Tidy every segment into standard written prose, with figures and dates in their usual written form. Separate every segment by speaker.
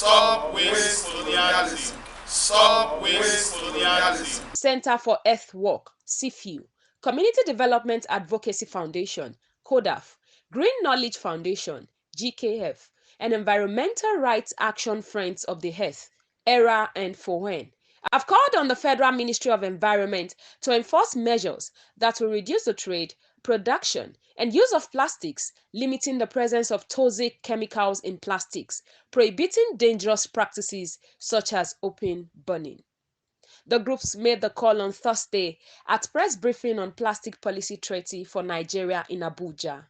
Speaker 1: Stop waste colonialism. Stop waste colonialism.
Speaker 2: Center for Earth Work, CFU, Community Development Advocacy Foundation, CODAF, Green Knowledge Foundation, GKF, and Environmental Rights Action Friends of the Earth, ERA and FOHEN, have called on the Federal Ministry of Environment to enforce measures that will reduce the trade, production, and use of plastics, limiting the presence of toxic chemicals in plastics, prohibiting dangerous practices such as open burning. The groups made the call on Thursday at press briefing on plastic policy treaty for Nigeria in Abuja.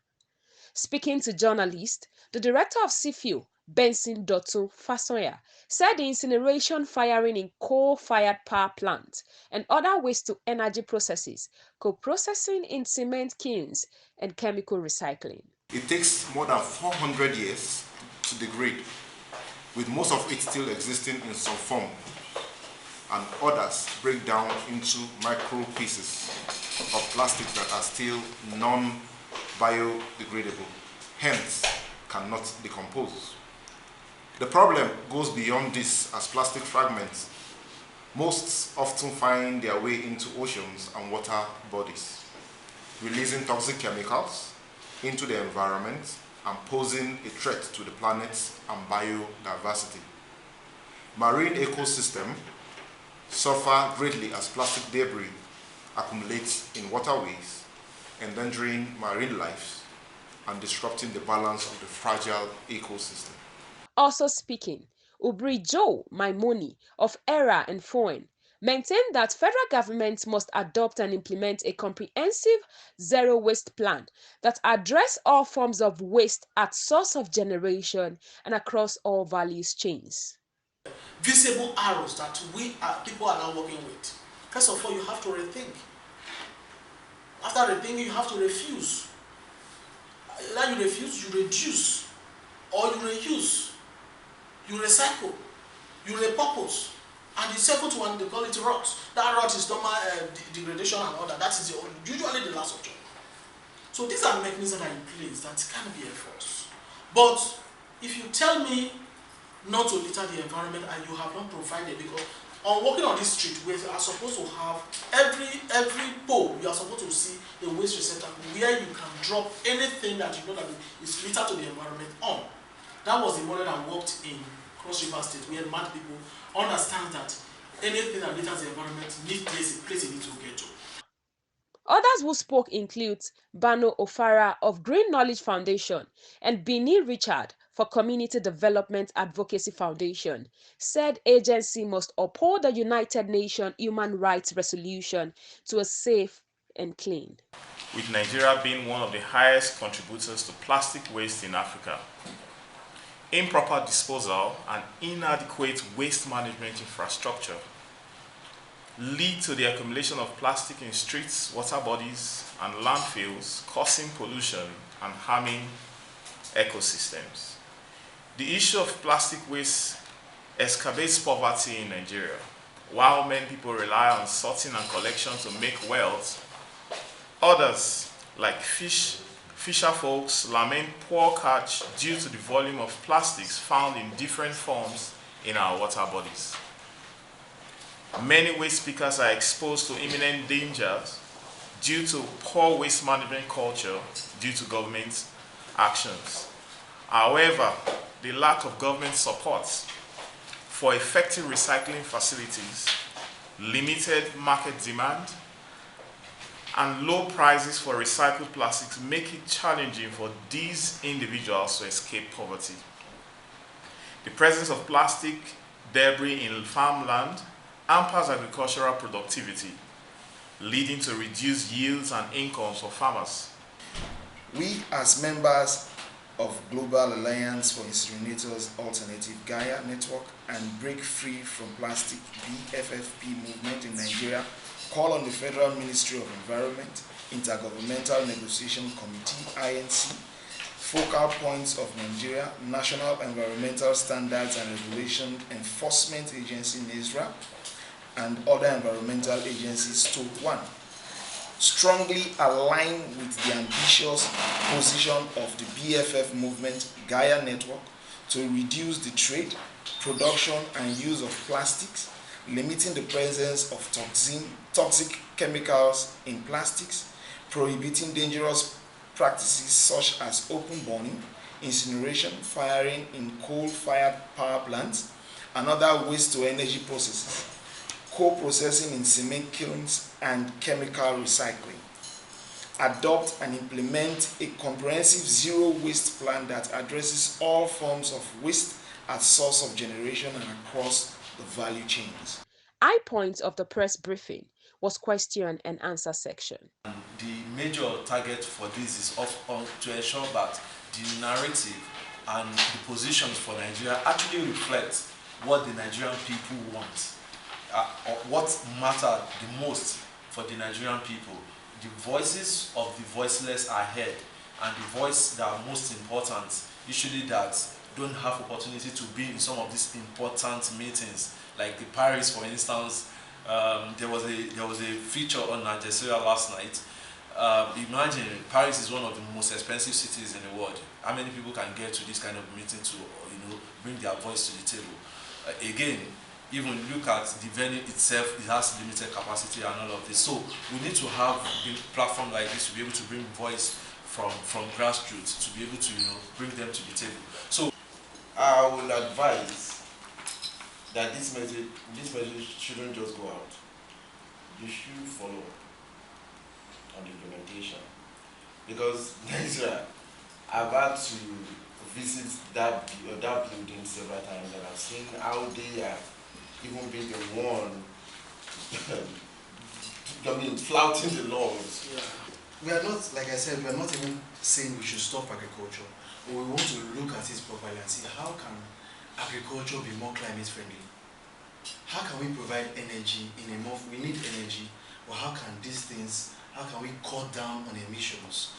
Speaker 2: Speaking to journalists, the director of CFU, Benson Dotun Fasoya, said the incineration firing in coal-fired power plants and other waste-to-energy processes, co-processing in cement kilns, and chemical recycling.
Speaker 3: It takes more than 400 years to degrade, with most of it still existing in some form, and others break down into micro pieces of plastic that are still non-biodegradable, hence cannot decompose. The problem goes beyond this, as plastic fragments most often find their way into oceans and water bodies, releasing toxic chemicals into the environment and posing a threat to the planet and biodiversity. Marine ecosystems suffer greatly as plastic debris accumulates in waterways, endangering marine life and disrupting the balance of the fragile ecosystem.
Speaker 2: Also speaking, Ubri Joe Maimoni of ERA and FOHEN maintained that federal government must adopt and implement a comprehensive zero waste plan that address all forms of waste at source of generation and across all values chains.
Speaker 4: Visible arrows that people are now working with. First of all, you have to rethink. After rethinking, you have to refuse. Either you refuse, you reduce, or you reuse, you recycle, you repurpose. And the second one, they call it rot. That rot is normal degradation and all that. That is usually the last option. So these are mechanisms that are in place that can be enforced. But if you tell me not to litter the environment and you have not provided, because on walking on this street, we are supposed to have every pole, you are supposed to see a waste receptacle where you can drop anything that you know that is litter to the environment on. That was the model that worked in Cross River State, where mad people understand that anything that litters the environment needs place it needs to get to.
Speaker 2: Others who spoke include Bano Ofara of Green Knowledge Foundation and Bini Richard for Community Development Advocacy Foundation, said agency must uphold the United Nations Human Rights Resolution to a safe and clean.
Speaker 1: With Nigeria being one of the highest contributors to plastic waste in Africa, improper disposal and inadequate waste management infrastructure lead to the accumulation of plastic in streets, water bodies, and landfills, causing pollution and harming ecosystems. The issue of plastic waste exacerbates poverty in Nigeria. While many people rely on sorting and collection to make wealth, others, like fisher folks, lament poor catch due to the volume of plastics found in different forms in our water bodies. Many waste pickers are exposed to imminent dangers due to poor waste management culture due to government actions. However, the lack of government support for effective recycling facilities, limited market demand, and low prices for recycled plastics make it challenging for these individuals to escape poverty. The presence of plastic debris in farmland hampers agricultural productivity, leading to reduced yields and incomes for farmers.
Speaker 5: We, as members of Global Alliance for Incinerators Alternative Gaia Network and Break Free from Plastic BFFP movement in Nigeria, call on the Federal Ministry of Environment, Intergovernmental Negotiation Committee, INC, Focal Points of Nigeria, National Environmental Standards and Regulation Enforcement Agency in Israel, and other environmental agencies to 1. Strongly align with the ambitious position of the BFF movement Gaia Network to reduce the trade, production, and use of plastics, limiting the presence of toxic chemicals in plastics, prohibiting dangerous practices such as open burning, incineration, firing in coal-fired power plants, and other waste-to-energy processes, co-processing in cement kilns, and chemical recycling. Adopt and implement a comprehensive zero-waste plan that addresses all forms of waste at source of generation and across the value chains.
Speaker 2: High point of the press briefing was question and answer section.
Speaker 6: The major target for this is to ensure that the narrative and the positions for Nigeria actually reflect what the Nigerian people want, or what matters the most for the Nigerian people. The voices of the voiceless are heard, and the voice that are most important, usually that don't have opportunity to be in some of these important meetings, like the Paris, for instance. There was a feature on Al Jazeera last night. Imagine Paris is one of the most expensive cities in the world. How many people can get to this kind of meeting to bring their voice to the table? Again, even look at the venue itself, it has limited capacity and all of this. So we need to have a platform like this to be able to bring voice from grassroots, to be able to bring them to the table. So
Speaker 7: I would advise that this message shouldn't just go out. You should follow up on the implementation, because Nigeria, I've had to visit that building several times, and I've seen how they are even being the one flouting the laws.
Speaker 8: Yeah. We are not, like I said, we are not even saying we should stop agriculture, but we want to look at it properly and see how can agriculture be more climate friendly. How can we provide energy in enough? We need energy, but how can these things? How can we cut down on emissions?